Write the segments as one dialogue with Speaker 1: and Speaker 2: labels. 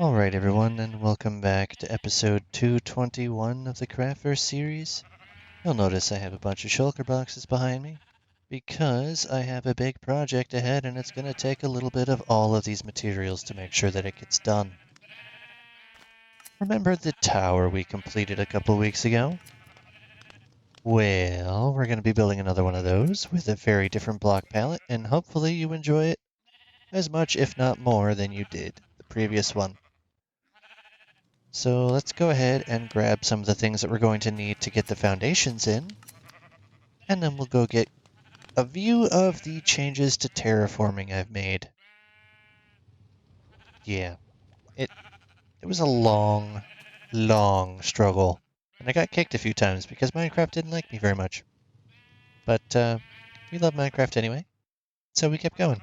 Speaker 1: Alright everyone, and welcome back to episode 221 of the Craftverse series. You'll notice I have a bunch of shulker boxes behind me, because I have a big project ahead and it's going to take a little bit of all of these materials to make sure that it gets done. Remember the tower we completed a couple weeks ago? Well, we're going to be building another one of those with a very different block palette, and hopefully you enjoy it as much, if not more, than you did the previous one. So let's go ahead and grab some of the things that we're going to need to get the foundations in, and then we'll go get a view of the changes to terraforming I've made. Yeah, it was a long struggle, and I got kicked a few times because Minecraft didn't like me very much. But we love Minecraft anyway, so we kept going.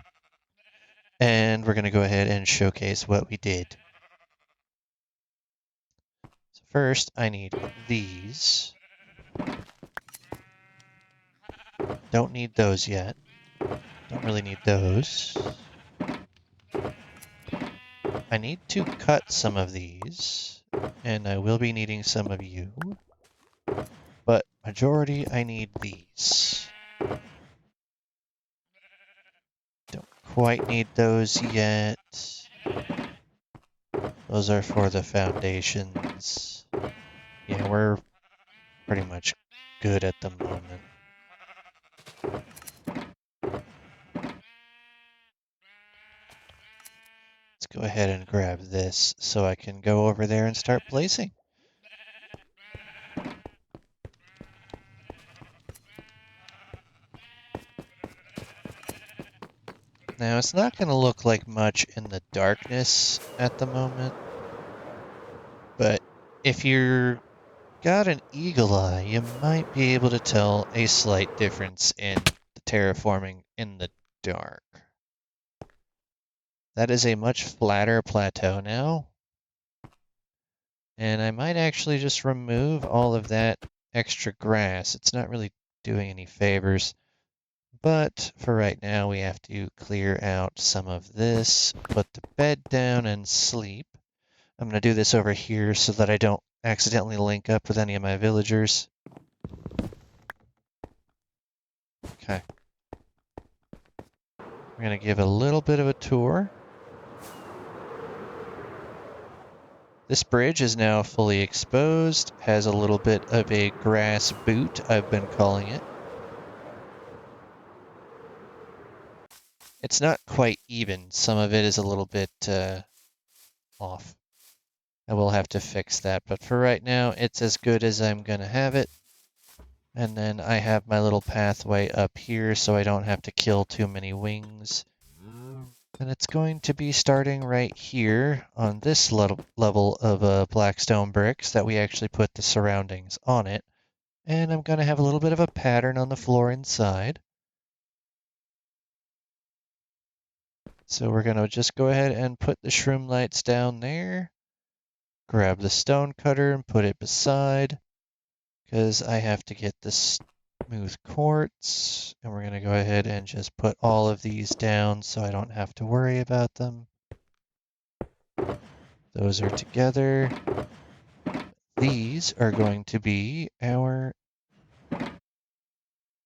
Speaker 1: And we're going to go ahead and showcase what we did. So first, I need these. Don't need those yet. Don't really need those. I need to cut some of these, and I will be needing some of you, but majority I need these. Don't quite need those yet. Those are for the foundations. Yeah, we're pretty much good at the moment. Let's go ahead and grab this so I can go over there and start placing. Now, it's not going to look like much in the darkness at the moment, but if you're got an eagle eye, you might be able to tell a slight difference in the terraforming in the dark. That is a much flatter plateau now, and I might actually just remove all of that extra grass. It's not really doing any favors, but for right now we have to clear out some of this, put the bed down and sleep. I'm going to do this over here so that I don't accidentally link up with any of my villagers. Okay. We're going to give a little bit of a tour. This bridge is now fully exposed, has a little bit of a grass boot, I've been calling it. It's not quite even. Some of it is a little bit off. I will have to fix that, but for right now, it's as good as I'm going to have it. And then I have my little pathway up here so I don't have to kill too many wings. And it's going to be starting right here on this level of blackstone bricks that we actually put the surroundings on it. And I'm going to have a little bit of a pattern on the floor inside. So we're going to just go ahead and put the shroom lights down there. Grab the stone cutter and put it beside, because I have to get this smooth quartz. And we're going to go ahead and just put all of these down so I don't have to worry about them. Those are together. These are going to be our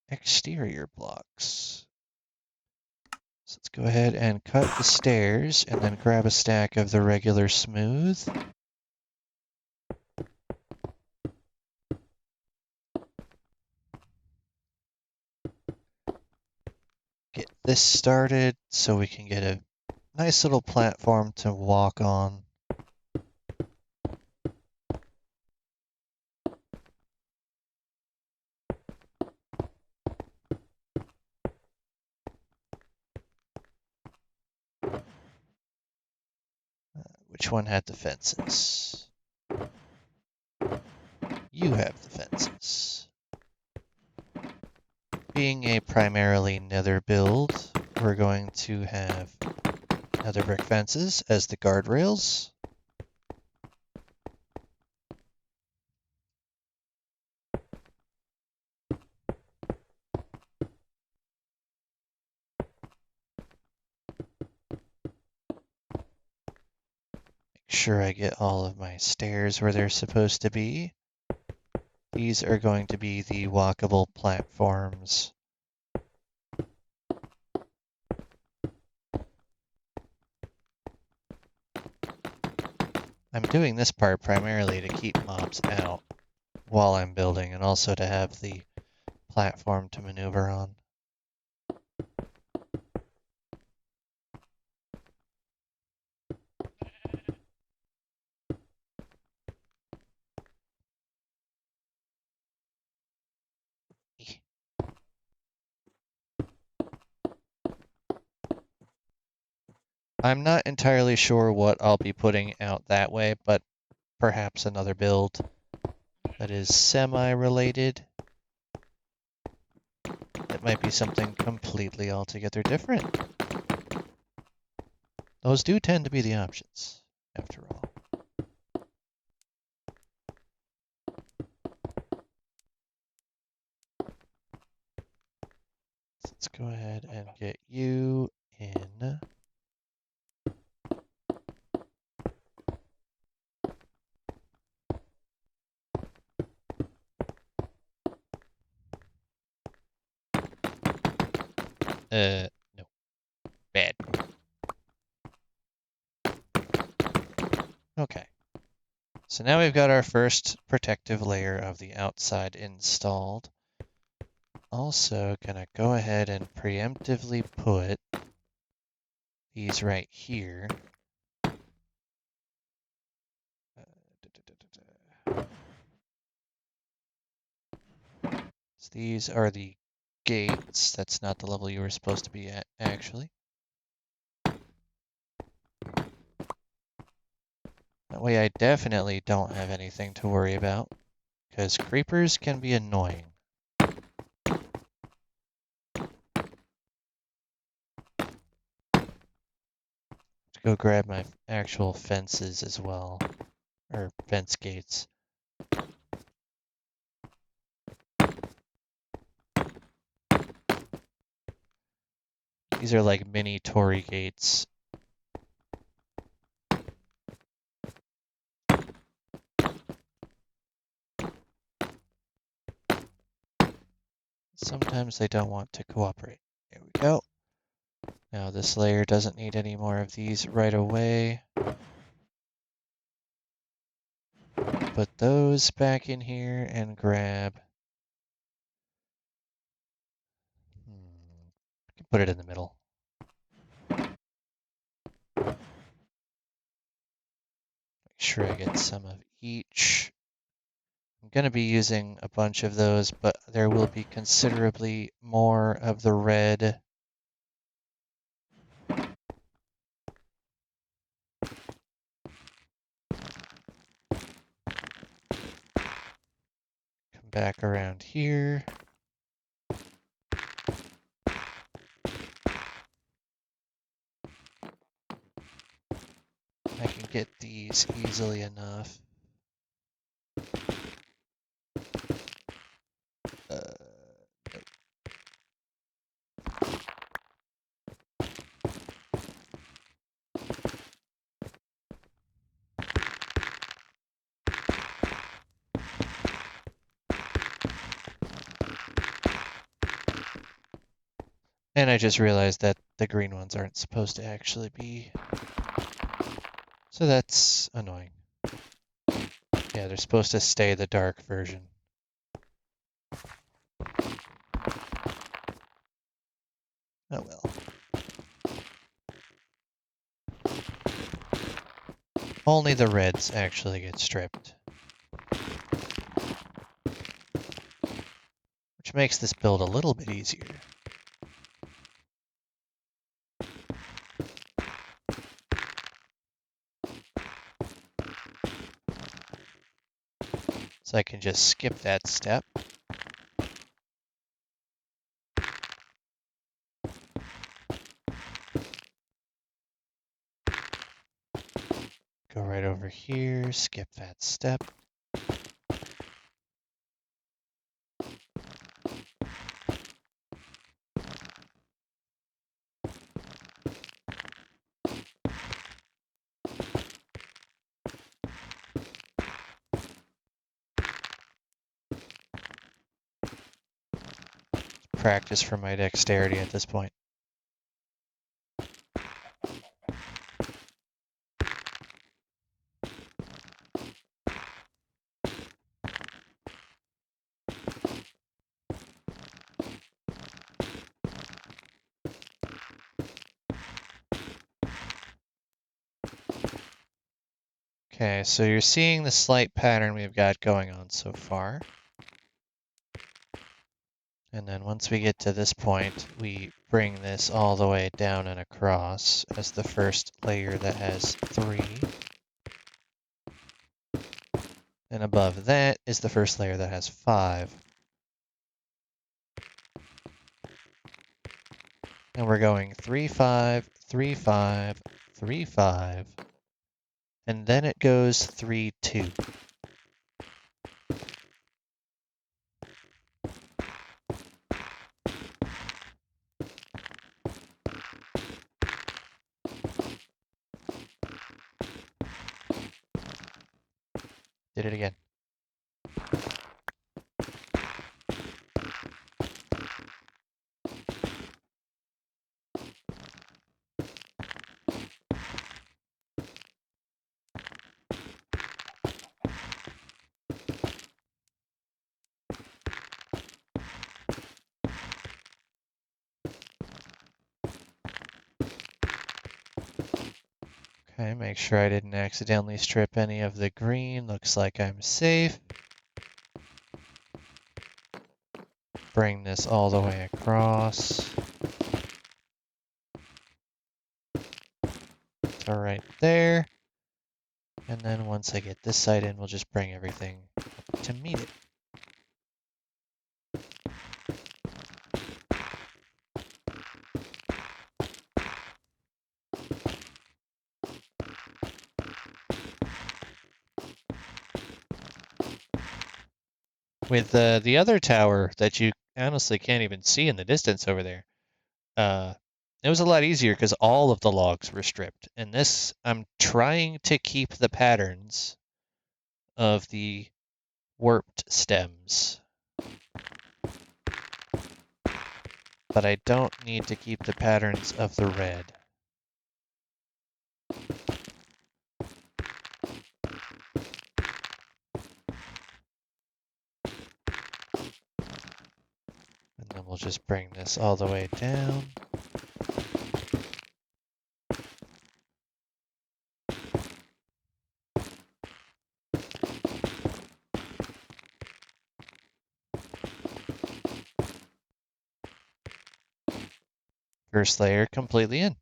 Speaker 1: exterior blocks. So let's go ahead and cut the stairs and then grab a stack of the regular smooth. Get this started so we can get a nice little platform to walk on. Which one had the fences? You have the fences. Being a primarily nether build, we're going to have nether brick fences as the guardrails. Make sure I get all of my stairs where they're supposed to be. These are going to be the walkable platforms. I'm doing this part primarily to keep mobs out while I'm building, and also to have the platform to maneuver on. I'm not entirely sure what I'll be putting out that way, but perhaps another build that is semi-related. It might be something completely altogether different. Those do tend to be the options, after all. Let's go ahead and get you in. No. Bad. Okay. So now we've got our first protective layer of the outside installed. Also gonna go ahead and preemptively put these right here. So these are the gates. That's not the level you were supposed to be at, actually. That way I definitely don't have anything to worry about, because creepers can be annoying. To go grab my actual fences as well, or fence gates. These are like mini Torii gates. Sometimes they don't want to cooperate. There we go. Now this layer doesn't need any more of these right away. Put those back in here and grab. Put it in the middle. Make sure I get some of each. I'm going to be using a bunch of those, but there will be considerably more of the red. Come back around here. I can get these easily enough. And I just realized that the green ones aren't supposed to actually be. So that's annoying. Yeah, they're supposed to stay the dark version. Oh well. Only the reds actually get stripped. Which makes this build a little bit easier. So I can just skip that step. Go right over here, skip that step. practice for my dexterity at this point. Okay, so you're seeing the slight pattern we've got going on so far. And then once we get to this point, we bring this all the way down and across as the first layer that has 3. And above that is the first layer that has 5. And we're going 3, 5, 3, 5, 3, 5. And then it goes 3, 2. Did it again. Okay, make sure I didn't accidentally strip any of the green. Looks like I'm safe. Bring this all the way across to right there. And then once I get this side in, we'll just bring everything up to meet it. With the other tower that you honestly can't even see in the distance over there, it was a lot easier because all of the logs were stripped. And this, I'm trying to keep the patterns of the warped stems. But I don't need to keep the patterns of the red. And then we'll just bring this all the way down. First layer completely in.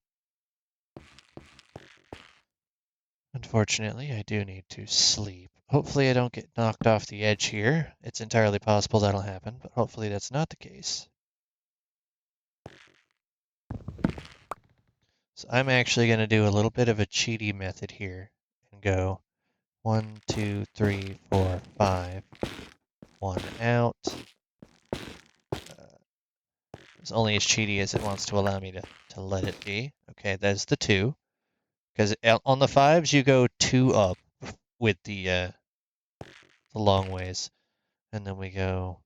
Speaker 1: Unfortunately, I do need to sleep. Hopefully I don't get knocked off the edge here. It's entirely possible that'll happen, but hopefully that's not the case. So I'm actually going to do a little bit of a cheaty method here and go 1, 2, 3, 4, 5, 1 out. It's only as cheaty as it wants to allow me to let it be. Okay, that's the 2. Because on the 5s, you go 2 up with the long ways. And then we go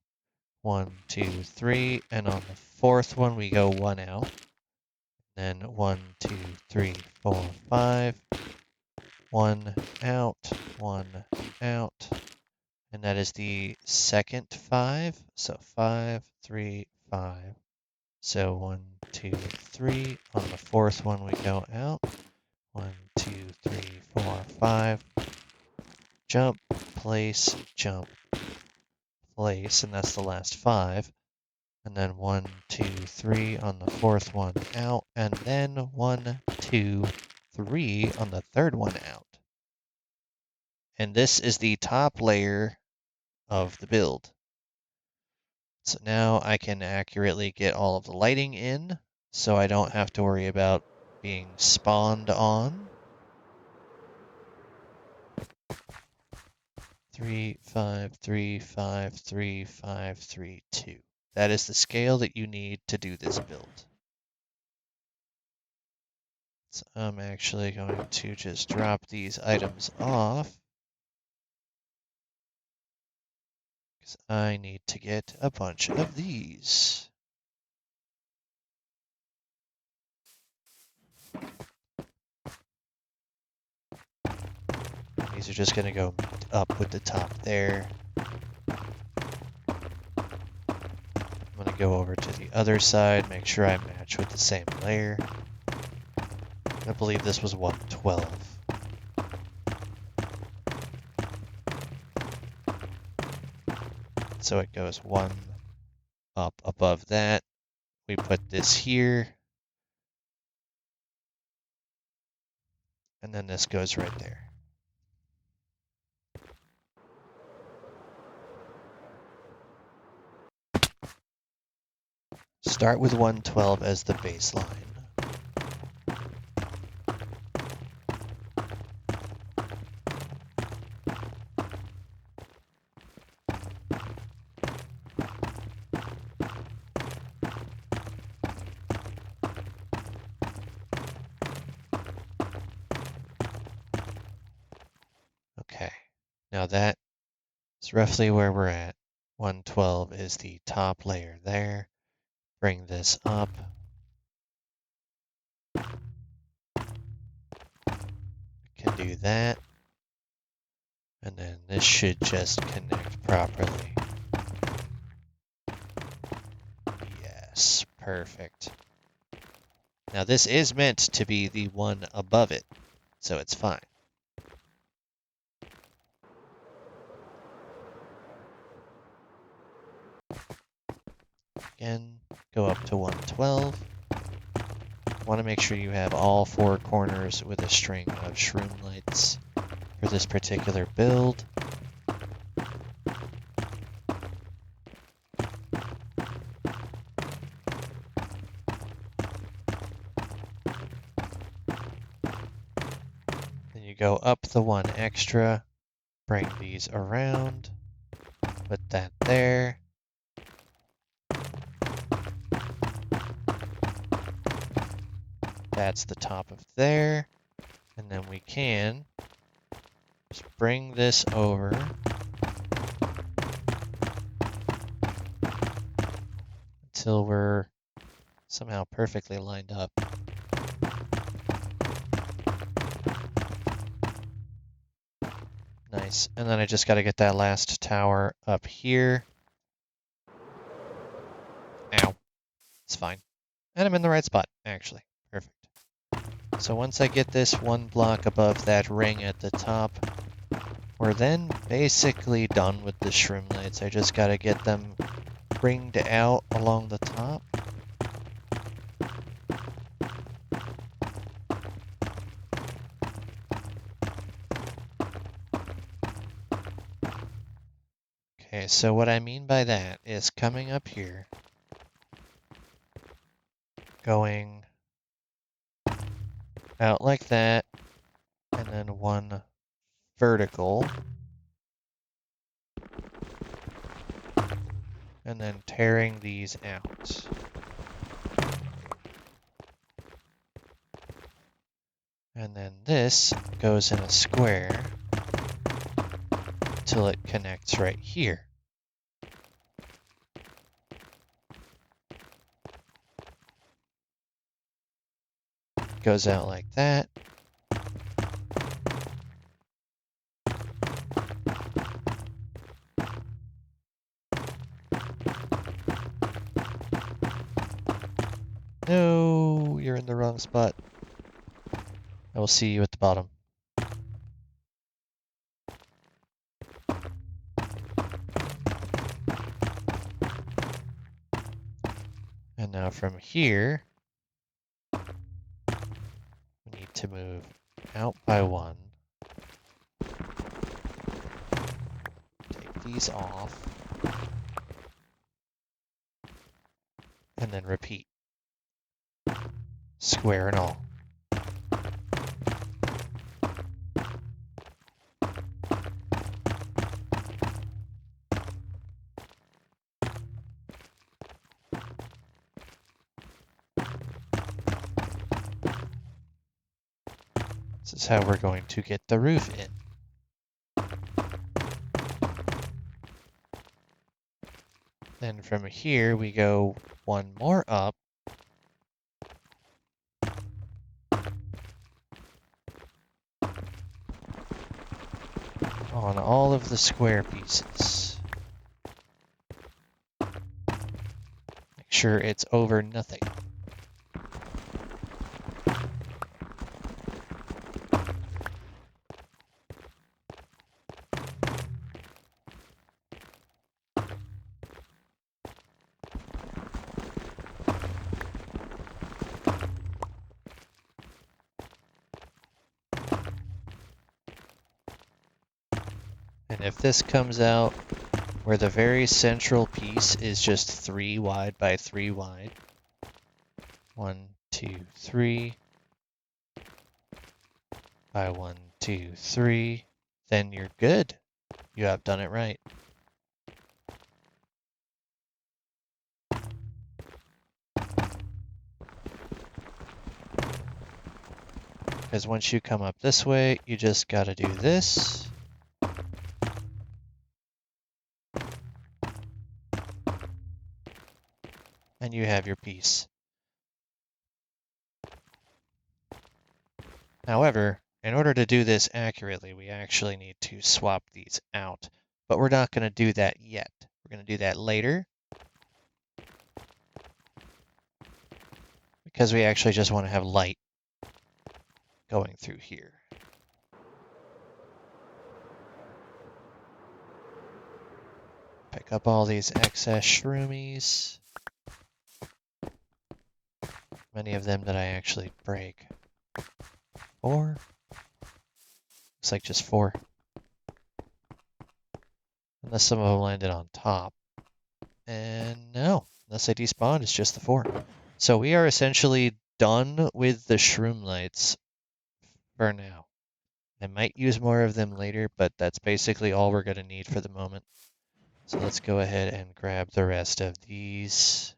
Speaker 1: 1, 2, 3. And on the 4th one, we go 1 out. Then 1, 2, 3, 4, 5. 1 out, 1 out. And that is the second 5. So 5, 3, 5. So 1, 2, 3. On the 4th one, we go out. 1, 2, 3, 4, 5. Jump, place, jump, place. And that's the last 5. And then 1, 2, 3 on the 4th one out. And then 1, 2, 3 on the 3rd one out. And this is the top layer of the build. So now I can accurately get all of the lighting in, so I don't have to worry about being spawned on. 3, 5, 3, 5, 3, 5, 3, 2. That is the scale that you need to do this build. So I'm actually going to just drop these items off, because I need to get a bunch of these. These are just going to go up with the top there. I'm going to go over to the other side, make sure I match with the same layer. I believe this was 112. So it goes one up above that. We put this here. And then this goes right there. Start with 112 as the baseline. Okay, now that is roughly where we're at. 112 is the top layer there. Bring this up. Can do that. And then this should just connect properly. Yes, perfect. Now this is meant to be the one above it, so it's fine. Again, go up to 112. Want to make sure you have all four corners with a string of shroom lights for this particular build. Then you go up the one extra, bring these around, put that there. That's the top of there. And then we can just bring this over. Until we're somehow perfectly lined up. Nice. And then I just got to get that last tower up here. Ow. It's fine. And I'm in the right spot, actually. Perfect. So once I get this one block above that ring at the top, we're then basically done with the shroom lights. I just got to get them ringed out along the top. Okay, so what I mean by that is coming up here, going out like that, and then one vertical, and then tearing these out. And then this goes in a square until it connects right here. Goes out like that. No, you're in the wrong spot. I will see you at the bottom. And now from here, we need to move out by one. Take these off. And then repeat. Square and all. This is how we're going to get the roof in. Then from here, we go one more up. on all of the square pieces. Make sure it's over nothing. And if this comes out where the very central piece is just 3 wide by 3 wide, 1, 2, 3, by 1, 2, 3, then you're good. You have done it right. Because once you come up this way, you just got to do this. And you have your piece. However, in order to do this accurately, we actually need to swap these out. But we're not going to do that yet. We're going to do that later. Because we actually just want to have light going through here. Pick up all these excess shroomies. Many of them that I actually break. 4. Looks like just 4. Unless some of them landed on top. And no, unless they despawned, it's just the 4. So we are essentially done with the shroom lights for now. I might use more of them later, but that's basically all we're going to need for the moment. So let's go ahead and grab the rest of these.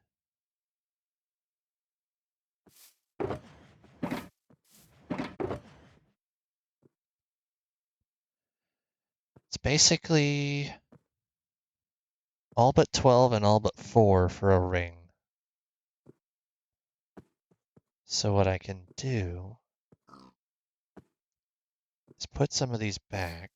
Speaker 1: It's basically all but 12 and all but 4 for a ring. So what I can do is put some of these back.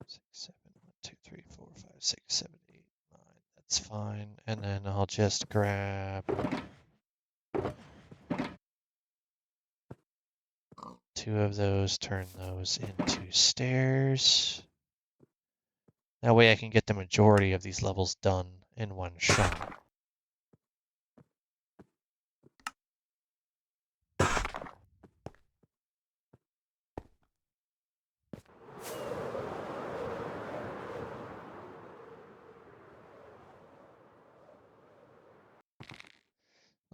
Speaker 1: 6, 7, 1, 2, 3, 4, 5, 6, 7, 8, 9. That's fine. And then I'll just grab 2 of those, turn those into stairs. That way I can get the majority of these levels done in one shot.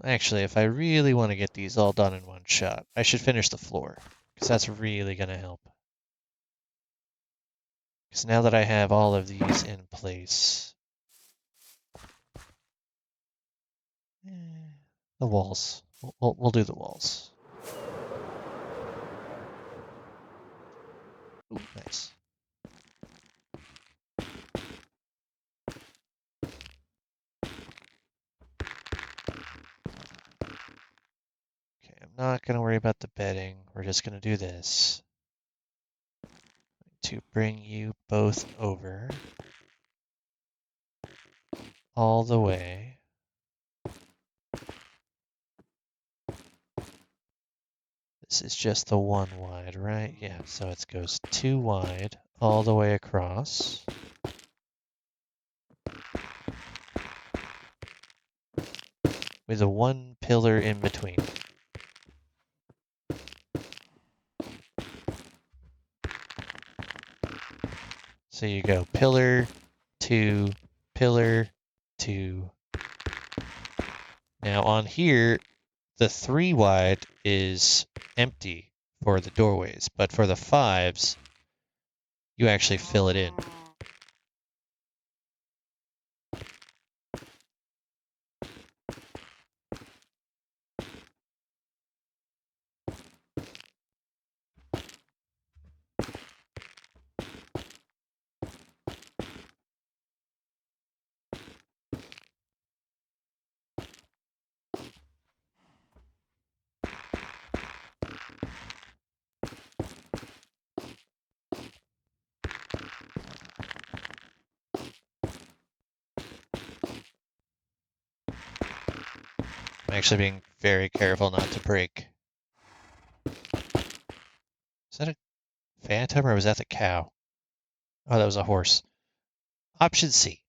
Speaker 1: Actually, if I really want to get these all done in one shot, I should finish the floor, because that's really going to help. Because now that I have all of these in place, the walls, we'll do the walls. Ooh, nice. Okay, I'm not going to worry about the bedding. We're just going to do this. To bring you both over all the way. This is just the 1 wide, right? Yeah, so it goes 2 wide all the way across. With a 1 pillar in between. So you go pillar, 2, pillar, 2. Now on here, the 3 wide is empty for the doorways, but for the 5s, you actually fill it in. actually being very careful not to break. Is that a phantom or was that the cow? Oh, that was a horse. Option C.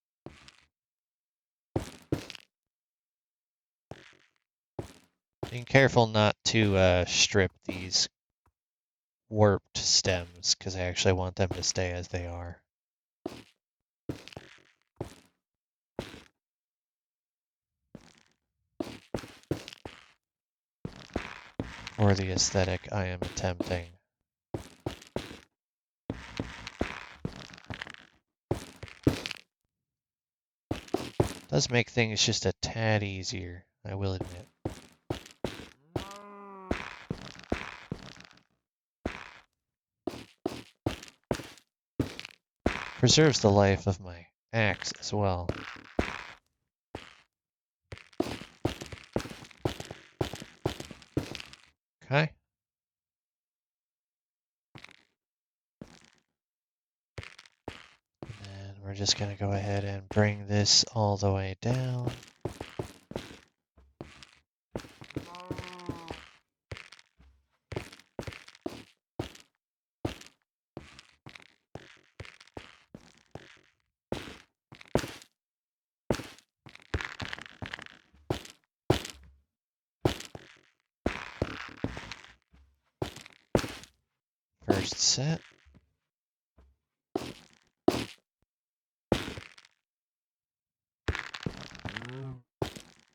Speaker 1: Being careful not to strip these warped stems because I actually want them to stay as they are. For the aesthetic I am attempting. Does make things just a tad easier, I will admit. Preserves the life of my axe as well. Okay. And then we're just going to go ahead and bring this all the way down. First set.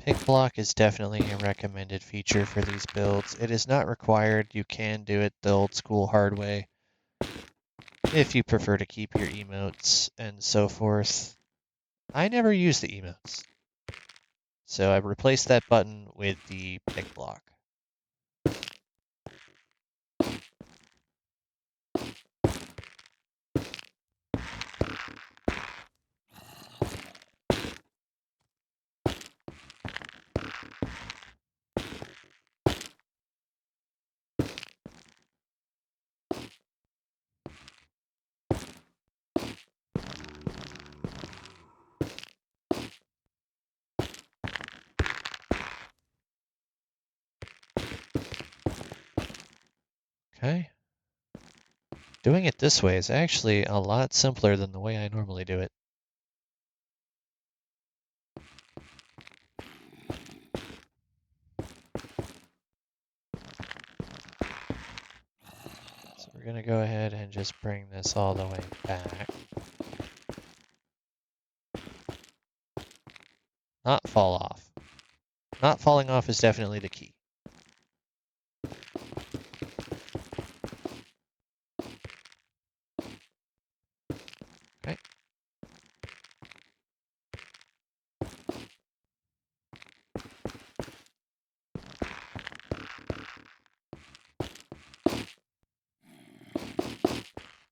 Speaker 1: Pick block is definitely a recommended feature for these builds. It is not required. You can do it the old school hard way if you prefer to keep your emotes and so forth. I never use the emotes, so I replaced that button with the pick block. Okay. Doing it this way is actually a lot simpler than the way I normally do it. So we're going to go ahead and just bring this all the way back. Not fall off. Not falling off is definitely the key. Okay.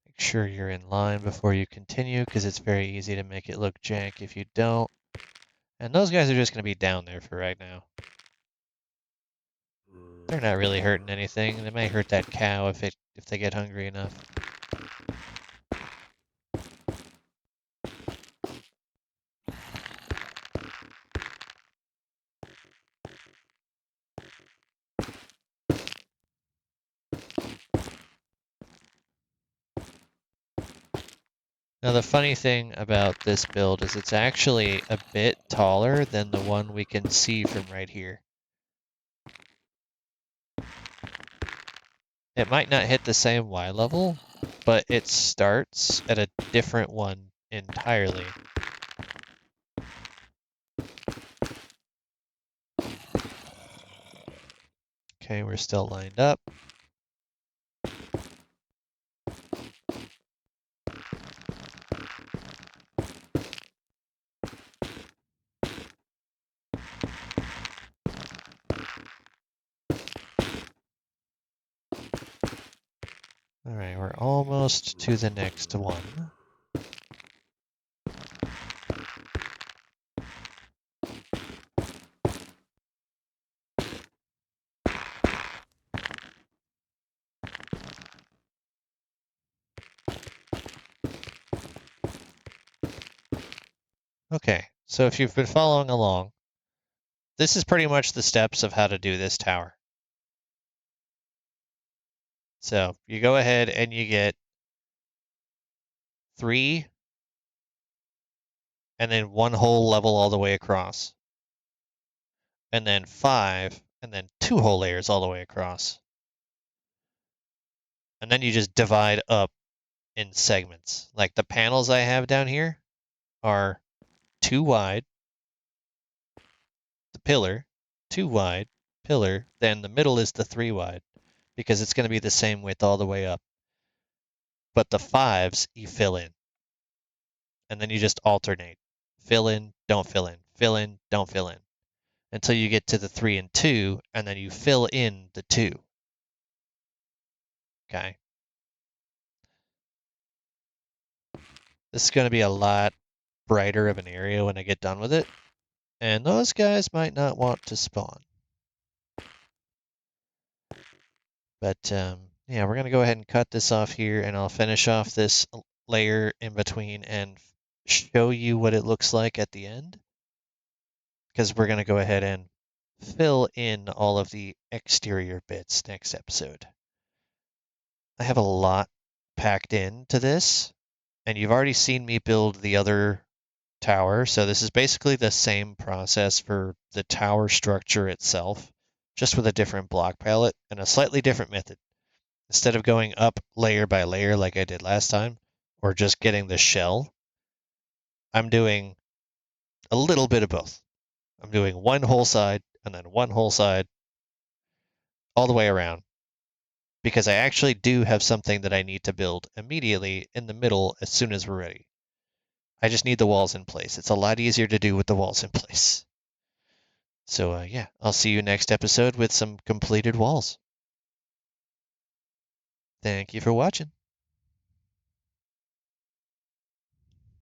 Speaker 1: Make sure you're in line before you continue because it's very easy to make it look jank if you don't. And those guys are just going to be down there for right now. They're not really hurting anything. They might hurt that cow if they get hungry enough. Now the funny thing about this build is it's actually a bit taller than the one we can see from right here. It might not hit the same Y level, but it starts at a different one entirely. Okay, we're still lined up. All right, we're almost to the next one. Okay, so if you've been following along, this is pretty much the steps of how to do this tower. So you go ahead and you get 3 and then 1 whole level all the way across. And then 5 and then 2 whole layers all the way across. And then you just divide up in segments. Like the panels I have down here are 2 wide, the pillar, 2 wide, pillar, then the middle is the 3 wide because it's going to be the same width all the way up. But the 5s you fill in. And then you just alternate. Fill in, don't fill in, fill in, don't fill in. Until you get to the 3 and 2, and then you fill in the 2. Okay. This is going to be a lot brighter of an area when I get done with it. And those guys might not want to spawn. But yeah, we're going to go ahead and cut this off here, and I'll finish off this layer in between and show you what it looks like at the end. Because we're going to go ahead and fill in all of the exterior bits next episode. I have a lot packed into this, and you've already seen me build the other tower. So this is basically the same process for the tower structure itself, just with a different block palette and a slightly different method. Instead of going up layer by layer like I did last time, or just getting the shell, I'm doing a little bit of both. I'm doing one whole side and then one whole side all the way around, because I actually do have something that I need to build immediately in the middle as soon as we're ready. I just need the walls in place. It's a lot easier to do with the walls in place. So yeah, I'll see you next episode with some completed walls. Thank you for watching.